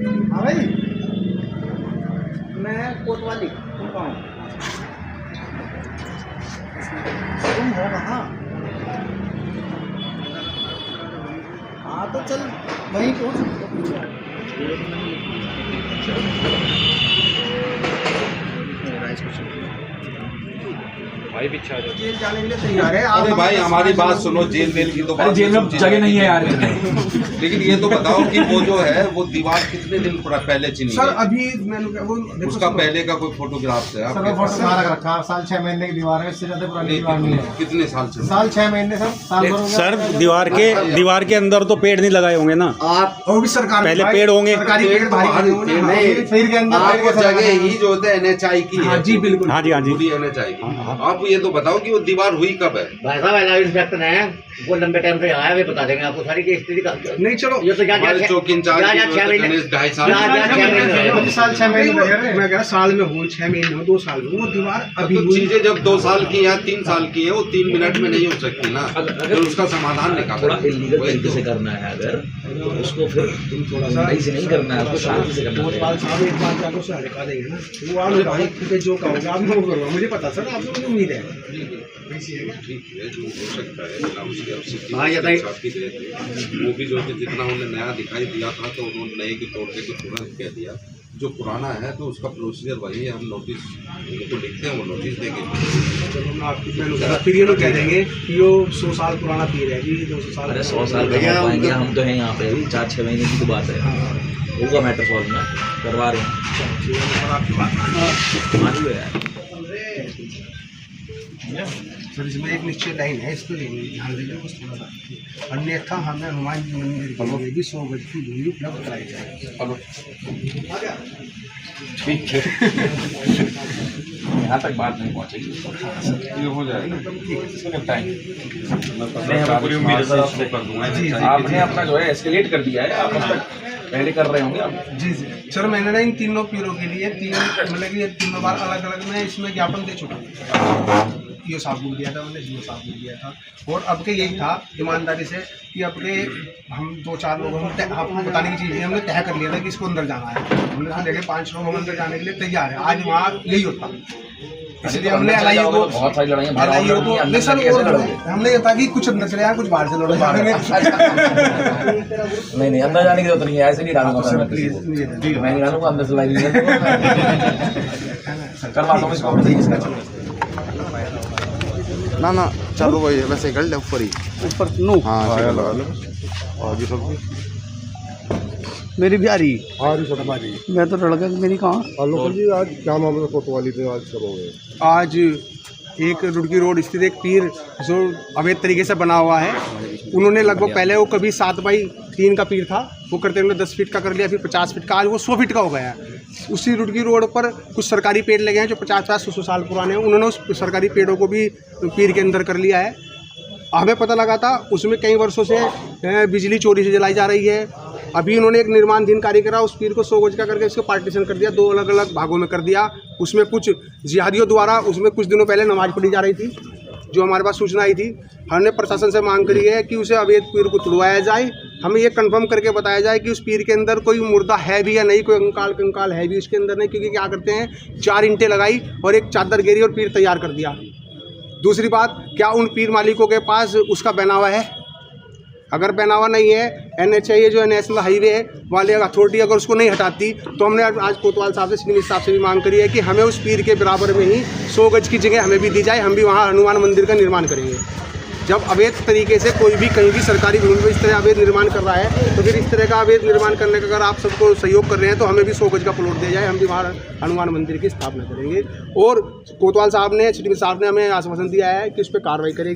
हाँ भाई, मैं कोतवाली तुम कहाँ हो? तुम हो कहाँ? हाँ तो चल वहीं पहुँच। भाई पीछे आ जाओ। जेल जाने के लिए तैयार है। अरे भाई हमारी बात सुनो, जेल वेल की तो जेल में जगह नहीं है यार। लेकिन ये तो बताओ कि वो जो है वो दीवार कितने दिन पहले चिनी सर है? अभी मैंने वो उसका पहले का कोई फोटोग्राफ है सर वो आपके पास? फोटो कहाँ रखा? साल 6 महीने की दीवार है, इससे ज्यादा पुरानी दीवार नहीं है। कितने साल से? साल 6 महीने सर, साल भर हो गया। सर दीवार के अंदर तो पेड़ नहीं लगाए होंगे ना? आप और भी सरकार पहले पेड़ होंगे। सरकारी पेड़ भारी होंगे ना। फिर के अंदर आपको जगह ही जो होता है NHI की है। जी बिल्कुल। हाँ जी हाँ जी। पूरी NHI की। आप ये तो बताओ कि वो दीवार हुई कब है? भाई साहब एलाइव इंस्पेक्टर हैं, वो लंबे टाइम से आया, वे बता देंगे आपको सारी की स्थिति का। नहीं चलो ये तो हमारे चौकी इंचार्ज की जो है, गणेश 2.5 साल साल 6 महीने लगे हैं। मैं कह रहा साल में हो, 6 महीने हो, 2 साल में वो दीवार अभी तो हुई। चीजें जब 2 साल की या 3 साल की है, वो 3 मिनट में नहीं हो सकती ना। तो उसका समाधान निकालो। थोड़ा इलीगल तरीके से करना है अगर, तो उसको फिर तुम थोड़ा सही से नहीं करना है, उसको शांति से करना है। कोतवाल साहब एक बार जाकर उसे हटा देंगे ना, वो आप भाई पे जो कहोगे आप लोगों को, मुझे पता सर, आप लोगों को उम्मीद है। ठीक है, जो हो सकता है ना, उसकी अब सिटी हाँ, ये भाई- छापी दे दी। वो भी जो कि जितना उन्होंने नया दिखाई दिया था तो उन्होंने नए के तोड़ के तो तुरंत कह दिया। जो पुराना है तो उसका प्रोसीजर वही है, हम नोटिस उनको लिखते हैं, वो नोटिस देंगे। चलो मैं आपकी फिर ये लोग कह देंगे कि वो 100 साल पुराना पीर है जी, 200 साल। अरे 100 साल का हो पाएंगे, हम तो हैं यहाँ पे अभी 4-6 महीने की तो बात है। होगा मैटर सॉल्व में, करवा रहे हैं। आपकी बात मान लो यार। सर इसमें एक निश्चित लाइन है, इस पर ध्यान दीजिए कुछ थोड़ा सा। अन्यथा हमें हनुमान मंदिर के लिए भी 100 गज की दूरी उपलब्ध कराई जाएगी। ठीक है, यहाँ तक बात नहीं पहुँचेगी, ये हो जाएगा। निपटाएंगे। पूरी उम्मीद है सर, आपको कर दूंगा। आपने अपना जो है एस्केलेट कर दिया है, आप अब तक पहले कर रहे होंगे आप। जी जी सर, मैंने ना इन तीनों पीरों के लिए मतलब कि 3 बार अलग अलग मैं इसमें ज्ञापन दे चुका हूँ। ये साबुन दिया था मैंने, जियो साबुन दिया था। और अब के यही था ईमानदारी से कि अब के हम 2-4 लोग हम आपको बताने की चीज़ नहीं, हमने तय कर लिया था कि इसको अंदर जाना है। हमने तो देखे 5 लोग हम अंदर जाने के लिए तैयार है। आज वहाँ यही होता, इसलिए हमने LIO को बहुत सारी लड़ाइयाँ बाहर LIO को अंदर नहीं सर, कैसे वो लड़ोगे? हमने ये था कि कुछ अंदर चले जाए, कुछ बाहर से लड़ो जाएंगे। नहीं अंदर जाने की जरूरत नहीं है, ऐसे नहीं डालूंगा सर मैं प्लीज किसी को। मैं नहीं डालूंगा अंदर से लाइव करवा दो इसको ना चलो वही वैसे कर ले ऊपर ही ऊपर नो। हाँ लगा लो आगे सब मेरी बिहारी हाँ जी छोटा भाई। मैं तो लड़का मेरी कहाँ। आलोक जी आज क्या मामला कोतवाली पे आज शुरू हुए? आज एक रुड़की रोड स्थित एक पीर जो अवैध तरीके से बना हुआ है, उन्होंने लगभग पहले वो कभी 7x3 का पीर था, वो करते उन्होंने 10 फीट का कर लिया, फिर 50 फीट का, आज वो 100 फीट का हो गया है। उसी रुड़की रोड पर कुछ सरकारी पेड़ लगे हैं जो 50-100 साल पुराने हैं, उन्होंने उस सरकारी पेड़ों को भी पीर के अंदर कर लिया है। हमें पता लगा था उसमें कई वर्षों से बिजली चोरी से जलाई जा रही है। अभी उन्होंने एक निर्माणधीन कार्य करा, उस पीर को 100 गज का करके उसको पार्टीशन कर दिया, 2 अलग अलग भागों में कर दिया। उसमें कुछ जिहादियों द्वारा उसमें कुछ दिनों पहले नमाज पढ़ी जा रही थी, जो हमारे पास सूचना आई थी। हमने प्रशासन से मांग करी है कि उसे अवैध पीर को तुड़वाया जाए, हमें ये कंफर्म करके बताया जाए कि उस पीर के अंदर कोई मुर्दा है भी या नहीं, कोई कंकाल है भी उसके अंदर नहीं। क्योंकि क्या करते हैं, 4 ईंटें लगाई और एक चादर घेरी और पीर तैयार कर दिया। दूसरी बात, क्या उन पीर मालिकों के पास उसका पहनावा है? अगर पहनावा नहीं है, NHI जो नेशनल हाईवे वाले अथॉरिटी अगर उसको नहीं हटाती, तो हमने आज कोतवाल साहब से, श्री साहब से भी मांग करी है कि हमें उस पीर के बराबर में ही 100 गज की जगह हमें भी दी जाए, हम भी वहाँ हनुमान मंदिर का निर्माण करेंगे। जब अवैध तरीके से कोई भी कहीं भी सरकारी भूमि पर इस तरह अवैध निर्माण कर रहा है, तो फिर इस तरह का अवैध निर्माण करने का अगर आप सबको सहयोग कर रहे हैं, तो हमें भी 100 गज का प्लॉट दिया जाए, हम भी वहाँ हनुमान मंदिर की स्थापना करेंगे। और कोतवाल साहब ने, श्री साहब ने हमें आश्वासन दिया है कि उस पर कार्रवाई कर रहे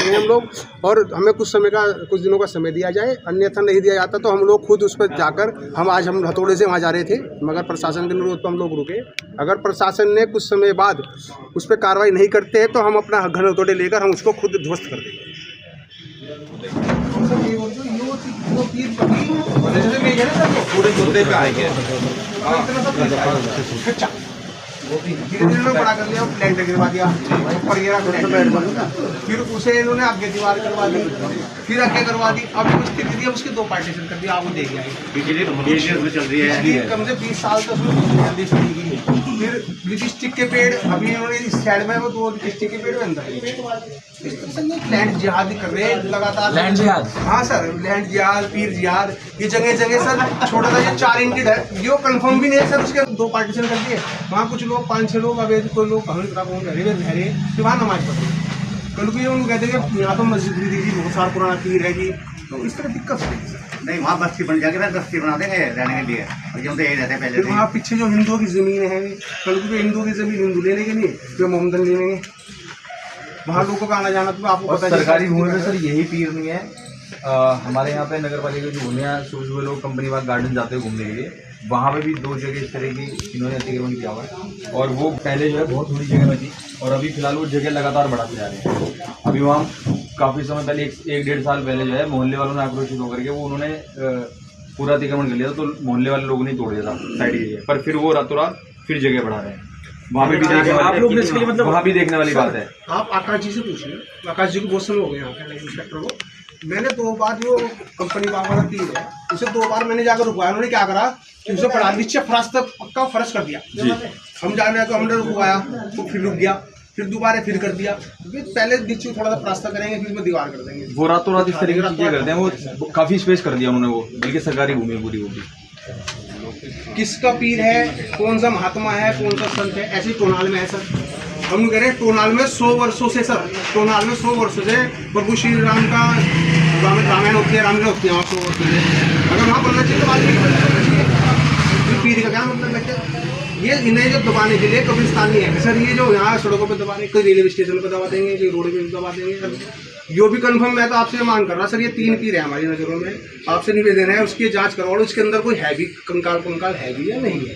हैं हम लोग, और हमें कुछ दिनों का समय दिया जाए, अन्यथा नहीं दिया जाता तो हम लोग खुद उस पर जाकर, हम हथौड़े से वहाँ जा रहे थे, मगर प्रशासन के अनुरोध पर हम लोग रुके। अगर प्रशासन ने कुछ समय बाद उस पर कार्रवाई नहीं करते हैं, तो हम अपना घन हथौड़े लेकर हम उसको खुद ध्वस्त कर देंगे। पूरे मुद्दे पे आएंगे। धीरे धीरे इन्होंने बड़ा कर लिया, प्लेंटर गिरवा दिया, ऊपर गिरा फिर उसे इन्होंने आगे दीवार करवा दी, फिर आगे करवा दी। अब कुछ स्थिति थी, अब उसके 2 पार्टीशन कर दिया। आपको देख लिया बिजली तो हमेशा में चल रही है। बिजली कम से 20 साल तक उसमें जल्दी चली गई। फिर लिपस्टिक के पेड़ अभी इन्होंने इस साइड में वो 2 लिपस्टिक के पेड़ में अंदर लैंड जिहाद कर रहे हैं लगातार। लैंड जिहाद? हाँ सर, लैंड जिहाद, पीर जिहाद, ये जगह जगह सर छोटा सा ये 4 इंटेड है, जो कंफर्म भी नहीं है सर। उसके 2 पार्टीशन कर दिए। वहाँ कुछ लोग 5-6 लोग अवैध, कोई लोग कहीं ठहरे कि वहाँ नमाज पढ़े, क्योंकि उनको कहते हैं कि यहाँ तो मस्जिद भी थी, बहुत सारा पुराना पीर है जी, तो इस तरह दिक्कत है। नहीं, वहाँ बस्ती बन जाएगी ना, बस्ती बना देंगे रहने के लिए, और जो तो यही रहते हैं पहले फिर से। वहाँ पीछे जो हिंदुओं की ज़मीन है, कल को हिंदुओं की ज़मीन हिंदू ले लेंगे, नहीं फिर मोहम्मदन ले लेंगे। वहाँ लोगों का आना जाना तो आपको पता है। सरकारी भूमि में सर यही पीर नहीं है। हमारे यहाँ पे नगर पालिका की भूमियाँ सुबह लोग कंपनी बाग गार्डन जाते हैं घूमने के लिए, वहाँ पे भी 2 जगह इस तरह की इन्होंने अतिक्रमण किया हुआ है, और वो पहले जो है बहुत थोड़ी जगह में थी, और अभी फिलहाल वो जगह लगातार बढ़ाते जा रहे हैं। अभी वहाँ काफ़ी समय पहले 1-1.5 साल पहले जो है मोहल्ले वालों ने आक्रोशित होकर के वो उन्होंने पूरा अतिक्रमण कर लिया था, तो मोहल्ले वाले लोगों ने तोड़ दिया था साइड एरिया पर, फिर वो रातों रात फिर जगह बढ़ा रहे हैं। वहाँ पे भी देखने वाली, मतलब वहाँ भी देखने वाली बात है। आप आकाश जी से पूछिए, आकाश जी को बहुत समय हो गए यहाँ पे इंस्पेक्टर को। मैंने 2 बार जो कंपनी वाला पीर है उसे 2 बार मैंने जाकर रुकवाया। उन्होंने क्या करा कि उसे पढ़ा नीचे फर्श तक पक्का फर्श कर दिया। हम जाने तो हमने रुकवाया, तो फिर रुक गया, फिर दोबारा फिर कर दिया। पहले नीचे थोड़ा सा रास्ता करेंगे, फिर उसमें दीवार कर देंगे। वो रातों रात इस तरीके की चीजें करते हैं, वो काफ़ी स्पेस कर दिया उन्होंने, वो बल्कि सरकारी भूमि है पूरी वो भी। किसका पीर है, कौन सा महात्मा है, कौन सा संत है, ऐसे टोनाल में है सर। हम कह रहे हैं टोनाल में 100 वर्षों से सर, टोनाल में 100 वर्षों से प्रभु श्री राम का रामायण होती है, रामलीला होती है वहाँ 100 वर्षों से। अगर वहाँ बनना चाहिए तो बात नहीं बनना चाहिए। पीर का क्या मतलब है? ये इन्हें जो दबाने के लिए कब्रिस्तान नहीं है सर। ये जो यहाँ सड़कों पर दबा रहे, कोई रेलवे स्टेशन पर दबा देंगे, कोई रोड पे दबा देंगे। जो भी कंफर्म, मैं तो आपसे मांग कर रहा सर, ये 3 पीर है हमारी नज़रों में, आपसे निवेदन है उसकी जांच करवाओ, उसके अंदर कोई है भी कंकाल है भी या नहीं है।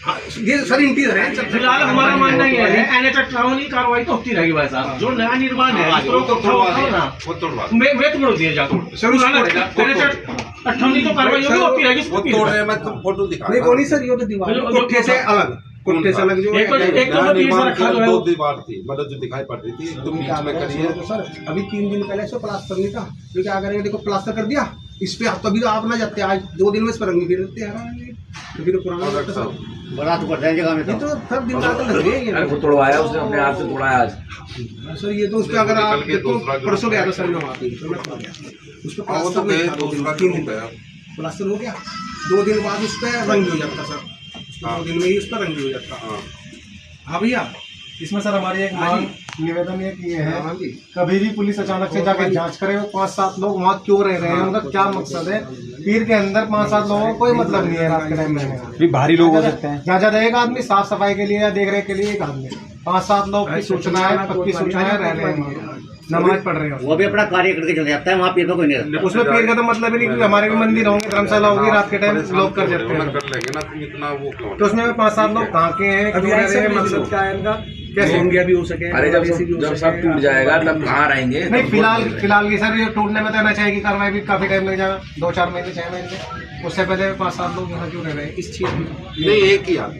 हाँ, ये सर इंटीरियर है। फिलहाल हमारा मानना ये है एनएच 58 की कार्रवाई तो होती रहेगी भाई साहब। जो नया निर्माण है वो तोड़वा वे तोड़ दिए जाकर एनएच 58 तो कार्रवाई होती रहेगी। वो तोड़ रहे हैं, मैं तुम फोटो दिखा नहीं वो नहीं सर, ये तो दीवार कोठे से अलग, कोठे से अलग जो एक तो पीर से रखा हुआ है। 2 दीवार थी, मतलब जो दिखाई पड़ रही थी, तो बीच में करी है। तो सर अभी 3 दिन पहले इसको प्लास्टर नहीं था, तो क्या करेंगे, देखो प्लास्टर कर दिया इस पे, तभी तो आप ना जाते, आज 2 दिन में इस पर रंग फिर देते हैं, तो फिर पुराना बड़ा तो पड़ता है जगह में, तो सर दिन रात लग रही है। वो तोड़वाया उसने, अपने हाथ से तोड़ाया आज सर। ये तो उस पर अगर आप देखो, परसों गया था सर मैं वहाँ पे, उस पर वो तो गए 2 दिन गया, प्लास्टर हो गया, 2 दिन बाद उस पर रंग हो जाता सर, 2 दिन में ही उस पर रंग हो जाता। हाँ भैया, इसमें सर हमारी एक मांग निवेदन ये की है, कभी भी पुलिस अचानक से जाकर जांच करे, वो 5-7 लोग वहाँ क्यों रह रहे हैं, उनका क्या मकसद है। पीर के अंदर 5-7 लोगों को कोई मतलब नहीं है रात के टाइम में। भी भारी लोग हो सकते हैं, जहाँ ज्यादा एक आदमी साफ सफाई के लिए या देख रेख के लिए एक आदमी, 5-7 लोग की सूचना है, पक्की सूचना है, रह रहे हैं, नमाज पढ़ रहे हो। वो भी अपना कार्य करके चले जाता है, वहाँ पीर का कोई नहीं रहता। उसमें पीर का तो मतलब ही नहीं, क्योंकि हमारे भी मंदिर होंगे, धर्मशाला होगी, रात के टाइम लोग कर जाते हैं, कर लेंगे ना, तुम इतना वो क्यों। तो उसमें 5-7 लोग कहाँ के हैं, क्यों रह रहे हैं, मकसद क्या है इनका, कैसे होंगे भी हो सके। अरे जब सब टूट जाएगा तब कहाँ रहेंगे। नहीं फिलहाल की सर ये टूटने में तो एनएचआई की कार्रवाई भी काफी टाइम लग जाएगा, 2-4 महीने 6 महीने। उससे पहले 5-7 लोग यहाँ क्यों रह रहे हैं इस चीज में? नहीं, एक ही आदमी,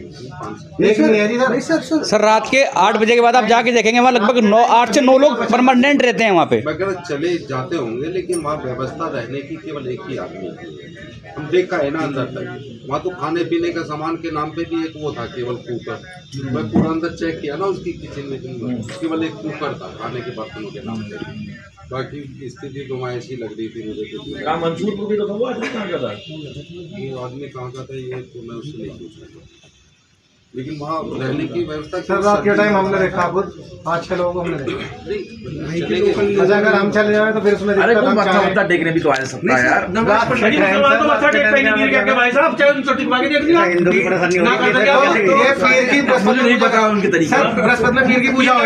एक नहीं है जी सर। सर रात के 8 बजे के बाद आप जाके देखेंगे वहाँ लगभग 8 से 9 लोग परमानेंट रहते हैं वहाँ पे। मैं कह रहा चले जाते होंगे, लेकिन वहाँ व्यवस्था रहने की केवल एक ही आदमी है। हम देखा है ना अंदर तक, वहाँ तो खाने पीने का सामान के नाम पे भी एक वो था, केवल कुकर। मैं पूरा अंदर चेक किया ना उसकी किचन में, केवल एक कुकर था खाने के बर्तनों के नाम पे। बाकी स्थिति तो वहाँ ऐसी लग रही थी मुझे। मंसूरपुर भी तो था वो आदमी कहाँ का था? ये आदमी कहाँ का था ये तो मैं उससे नहीं पूछ रहा, लेकिन वहाँ रहने की व्यवस्था। सर रात के टाइम हमने देखा खुद 5-6 लोगों को हमने देखा। अच्छा अगर हम चले जाए तो फिर उसमें अरे कोई मत्था टेकने भी तो आ सकता है यार। हिंदू की परेशानी मुझे नहीं पता उनके तरीके। बृहस्पति में पीर की पूजा है,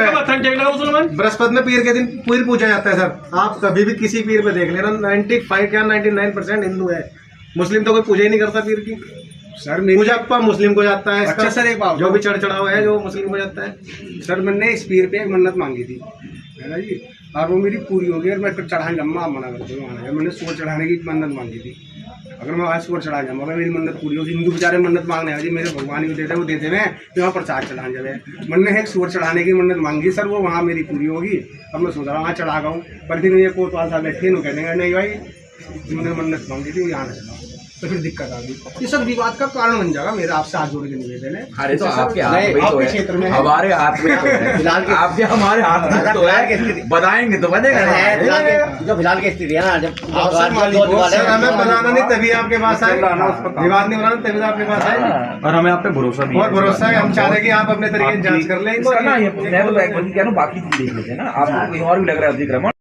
बृहस्पति में पीर के दिन पीर पूजा जाता है सर। आप कभी भी किसी पीर पे देख लेना 95 या 99% हिंदू है, मुस्लिम तो कोई पूजा ही नहीं करता पीर की। सर पूजा आपका मुस्लिम को जाता है। अच्छा सर एक बात, जो भी चढ़ावा है जो मुस्लिम को जाता है। सर मैंने इस पीर पे एक मन्नत मांगी थी, है ना जी, और वो मेरी पूरी हो गई और मैं चढ़ाने लम्बा मना करता हूँ। मैंने 100 चढ़ाने की मन्नत मांगी थी, अगर मैं आज सुअर चढ़ा जाऊँगा मेरी मन्नत पूरी होगी। हिंदू बेचारे मन्नत मांगने हैं जी, मेरे भगवान को देते वो देते हुए तो वहाँ प्रसाद चढ़ाने जाए। मैंने एक सुअर चढ़ाने की मन्नत मांगी सर, वो वहाँ मेरी पूरी होगी। अब मैं सोच रहा हूँ वहाँ चढ़ा गया हूँ, पर दिन ये कोतवाल साहब बैठे कह देंगे नहीं भाई जिन्होंने मन्नत मांगी थी वो यहाँ चला, तो फिर दिक्कत आ गई। ये सब विवाद का कारण बन जाएगा। मेरा आपसे हाथ जोड़ के निवेदन है। अरे तो आपके हाथ में तो आपके है, क्षेत्र में है। हमारे हाथ में तो है, फिलहाल के- आपके हमारे हाथ में तो है, बताएंगे तो बनेगा जो फिलहाल की स्थिति है ना, जब सर, मालिक हो, सर हमें बनाना नहीं तभी आपके पास आए, विवाद नहीं बनाना तभी तो आपके पास आए, और हमें आप पे भरोसा भी और भरोसा है। हम चाह रहे हैं कि आप अपने तरीके से जांच कर लें। इसका ना ये लेवल बाकी चीज देख लेते हैं ना, आपको कहीं और भी लग रहा है अतिक्रमण